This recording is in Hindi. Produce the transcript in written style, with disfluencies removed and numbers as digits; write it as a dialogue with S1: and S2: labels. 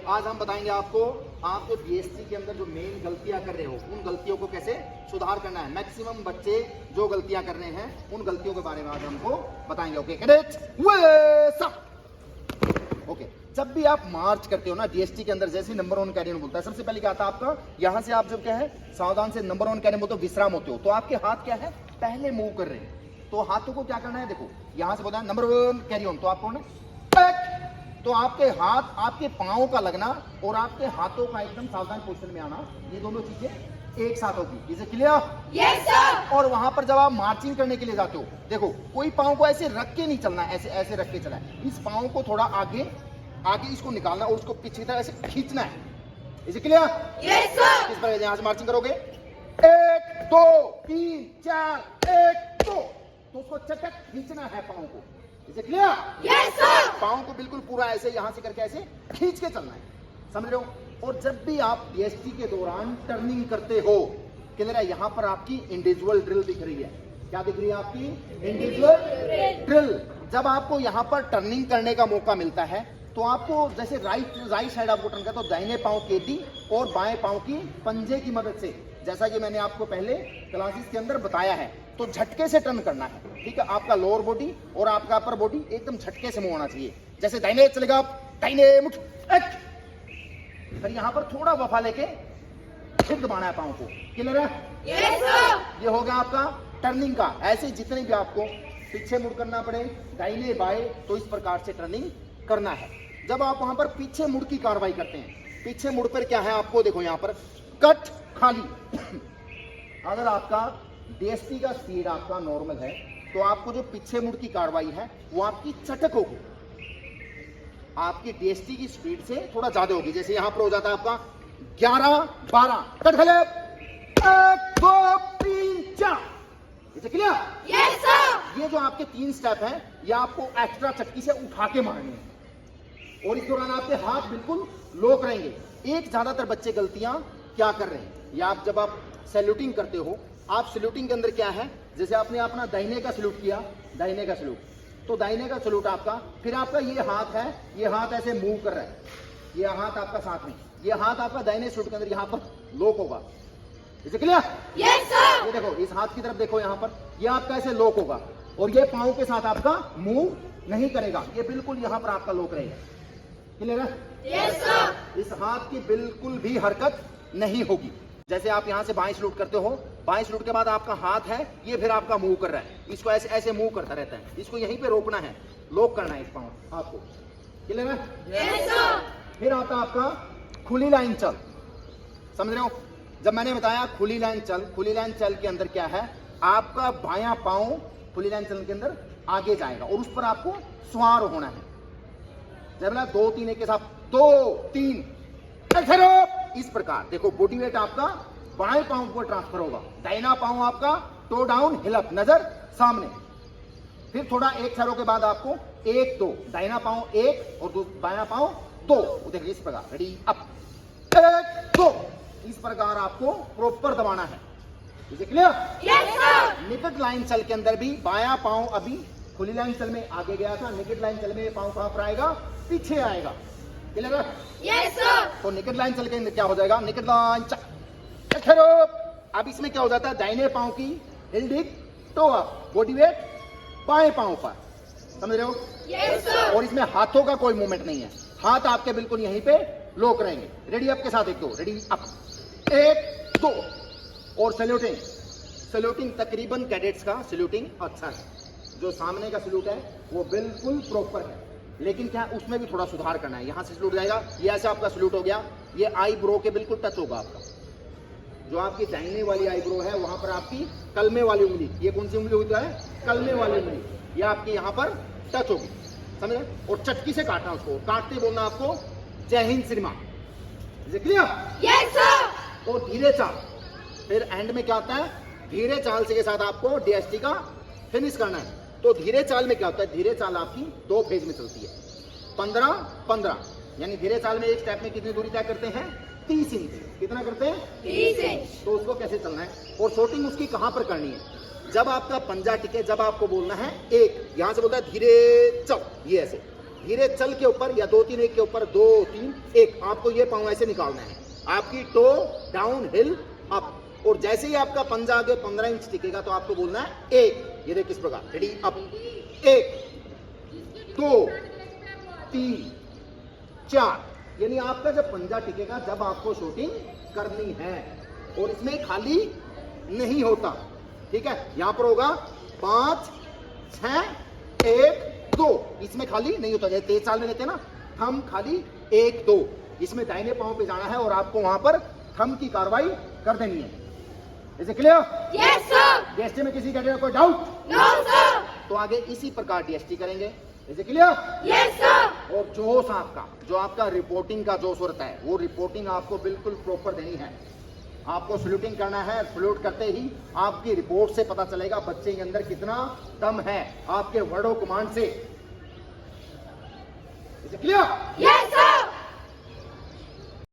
S1: आज हम बताएंगे आपको आप जो बीएससी के अंदर जो मेन गलतियां कर रहे हो उन गलतियों को कैसे सुधार करना है। मैक्सिमम बच्चे जो गलतियां कर रहे हैं उन गलतियों के बारे में आज हमको बताएंगे। ओके कैडेट्स, ओके जब भी आप मार्च करते हो ना डीएसटी के अंदर, जैसे नंबर 1 कैरियर बोलता है, सबसे पहले क्या आता है आपका, यहाँ से आप जब क्या है सावधान से नंबर 1 कैरियर बोलते हो, विश्राम होते हो, तो आपके हाथ क्या है पहले मूव कर रहे हैं। तो हाथों को क्या करना है, देखो यहाँ से बोलता है नंबर 1 कैरी ऑन, तो आपको तो आपके हाथ आपके पाँव का लगना और आपके हाथों का एकदम सावधान पोजीशन में आना, ये दोनों चीजें एक साथ होगी। इसे क्लियर?
S2: Yes sir.
S1: और वहां पर जब आप मार्चिंग करने के लिए जाते हो, देखो कोई पाँव को ऐसे रख के नहीं चलना, ऐसे ऐसे रख के चला है, इस पाँव को थोड़ा आगे आगे इसको निकालना और उसको पीछे तरह ऐसे खींचना है। इसे क्लियर?
S2: Yes sir.
S1: किस तरह यहाँ से मार्चिंग करोगे, 1 2 3 4 1 2, तो उसको चटक खींचना है पाँव को। इसे क्लियर?
S2: Yes sir.
S1: पाँव को बिल्कुल पूरा ऐसे यहाँ से करके ऐसे खींच के चलना है, समझ रहे हो? और जब भी आप डीएसटी के दौरान टर्निंग करते हो, क्लियर है, यहाँ पर आपकी इंडिविजुअल ड्रिल दिख रही है। क्या दिख रही है आपकी? Individual drill. जब आपको यहाँ पर टर्निंग करने का मौका मिलता है तो आपको जैसे राइट साइड आपको टर्न करता है, तो दाहिने पाँव केटी और बाएं पाँव की पंजे की मदद से, जैसा कि मैंने आपको पहले क्लासेस के अंदर बताया है, तो झटके से टर्न करना है। ठीक है, आपका लोअर बॉडी और आपका अपर बॉडी एकदम झटके से मूव होना चाहिए। जैसे दाहिने चलेगा आप, दाहिने मुठ, फिर यहाँ पर थोड़ा वफा लेके फिर दबाना है पाँव को। क्लियर है?
S2: Yes sir.
S1: ये हो गया आपका टर्निंग का। ऐसे जितने भी आपको पीछे मुड़ करना पड़े, दाहिने बाएं, तो इस प्रकार से टर्निंग करना है। जब आप वहां पर पीछे मुड़ की कार्रवाई करते हैं, पीछे मुड़ पर क्या है आपको देखो यहाँ पर कट खाली। अगर आपका डीएसटी का स्पीड आपका नॉर्मल है तो आपको जो पीछे मुड़ की कार्रवाई है वो आपकी चटक होगी, आपकी डीएसटी की स्पीड से थोड़ा ज्यादा होगी। जैसे यहाँ पर हो जाता है आपका 11 12 कट खले 1 2 3 4। इसे क्लियर?
S2: Yes sir.
S1: ये जो आपके 3 स्टेप हैं ये आपको एक्स्ट्रा चटकी से उठा के मारने हैं और इस दौरान आपके हाथ बिल्कुल लॉक रहेंगे। एक ज्यादातर बच्चे गलतियां क्या कर रहे हैं, या आप जब आप सैल्यूटिंग करते हो, आप सैल्यूटिंग के अंदर क्या है, जैसे आपने अपना दाहिने का सैल्यूट किया, दाहिने का सैल्यूट, तो दाहिने का सैल्यूट आपका, फिर आपका ये हाथ है, ये हाथ ऐसे मूव कर रहा है, ये हाथ आपका साथ में, ये हाथ आपका दाहिने सैल्यूट के अंदर यहाँ पर लॉक होगा। इसे क्लियर?
S2: Yes sir.
S1: ये देखो इस हाथ की तरफ देखो, यहाँ पर ये आपका ऐसे लॉक होगा और ये पाँव के साथ आपका मूव नहीं करेगा, ये बिल्कुल यहाँ पर आपका लॉक रहेगा। क्लियर है?
S2: Yes sir.
S1: इस हाथ की बिल्कुल भी हरकत नहीं होगी। जैसे आप यहाँ से बाएं सैल्यूट करते हो, बाएं सैल्यूट के बाद आपका हाथ है ये फिर आपका मूव कर रहा है, इसको ऐसे ऐसे मूव करता रहता है, इसको यहीं पे रोकना है, लॉक करना है इस पाँव आपको। क्लियर है?
S2: Yes sir.
S1: फिर आता आपका खुली लाइन चल, समझ रहे हो? जब मैंने बताया खुली लाइन चल, खुली लाइन चल के अंदर क्या है, आपका बायां पाँव खुली लाइन चल के अंदर आगे जाएगा और उस पर आपको सवार होना है। जब 2 3 एक के साथ 2 3 इस प्रकार देखो, बॉडी वेट आपका बाएं पाँव को ट्रांसफर होगा, दाहिना पाँव आपका टो डाउन हिल अप, नजर सामने। फिर थोड़ा एक छरों के बाद आपको 1 2, दाहिना पाँव 1 और बायां पाँव 2, देखिए इस प्रकार, रेडी अप 1 2, इस प्रकार आपको प्रॉपर दबाना है। इसे क्लियर?
S2: Yes sir.
S1: निकट लाइन चल के अंदर भी बायां पाँव अभी खुली लाइन चल में आगे गया था, निकट लाइन चल में पाँव कहां पर आएगा, पीछे आएगा। क्लियर है?
S2: Yes sir.
S1: तो निकट लाइन चल के अंदर क्या हो जाएगा, निकट लाइन चल। अब इसमें क्या हो जाता है, दाहिने पाँव की हिल टो अप, बॉडी वेट बाएं पाँव पर, समझ रहे हो?
S2: Yes sir.
S1: और इसमें हाथों का कोई मूवमेंट नहीं है, हाथ आपके बिल्कुल यहीं पे लॉक रहेंगे। रेडी अप के साथ 1 2, रेडी अप 1 2, और सैल्यूटिंग। सैल्यूटिंग तकरीबन कैडेट्स का सैल्यूटिंग अच्छा है, जो सामने का सैल्यूट है वो बिल्कुल प्रॉपर है, लेकिन क्या उसमें भी थोड़ा सुधार करना है। यहाँ से सैल्यूट जाएगा, ये ऐसे आपका सैल्यूट हो गया, ये आई ब्रो के बिल्कुल टच होगा आपका, जो आपकी दाहिने वाली आई ब्रो है वहां पर आपकी कलमे वाली उंगली, ये कौन सी उंगली होती है, कलमे वाली उंगली, ये आपकी यहाँ पर टच होगी, समझे? और चटकी से काटना, उसको काटते बोलना आपको जय हिंद श्रीमान। क्लियर?
S2: Yes sir.
S1: और धीरे चाल, फिर एंड में क्या होता है, धीरे चाल से के साथ आपको डीएसटी का फिनिश करना है। तो धीरे चाल में क्या होता है, धीरे चाल आपकी 2 फेज में चलती है, 15 15, यानी धीरे चाल में एक स्टेप में कितनी दूरी तय करते हैं, 30 इंच। कितना करते हैं?
S2: 30 इंच।
S1: तो उसको कैसे चलना है, और शॉटिंग उसकी कहां पर करनी है, जब आपका पंजा टिके, जब आपको बोलना है 1, यहां से बोलता है धीरे चल, ये ऐसे धीरे चल के ऊपर या 2 3 1 के ऊपर 2 3 1 आपको ये पाँव ऐसे निकालना है। आपकी टो डाउन हिल अप, और जैसे ही आपका पंजा आगे 15 इंच टिकेगा तो आपको बोलना है 1। ये देख किस प्रकार, रेडी अप, 1 2 3 4। यानी आपका जब पंजा टिकेगा जब आपको शूटिंग करनी है, और इसमें खाली नहीं होता, ठीक है। यहां पर होगा 5 6 1 2, इसमें खाली नहीं होता। जैसे तेज चाल में लेते हैं ना, थम खाली 1 2, इसमें दाहिने पांव पे जाना है और आपको वहां पर थम की कार्रवाई कर देनी है। इसे क्लियर?
S2: Yes, sir.
S1: डीएसटी में किसी कैटेगरी कोई डाउट?
S2: No, sir.
S1: तो आगे इसी प्रकार डीएसटी करेंगे। इसे क्लियर?
S2: Yes, sir.
S1: और जोश आपका, जो आपका रिपोर्टिंग का जोश होता है, वो रिपोर्टिंग आपको बिल्कुल प्रॉपर देनी है। आपको सल्यूटिंग करना है। सल्यूट करते ही आपकी रिपोर्ट से पता चलेगा बच्चे के अंदर कितना दम है, आपके वर्ड ऑफ कमांड से। इसे क्लियर?
S2: Yes,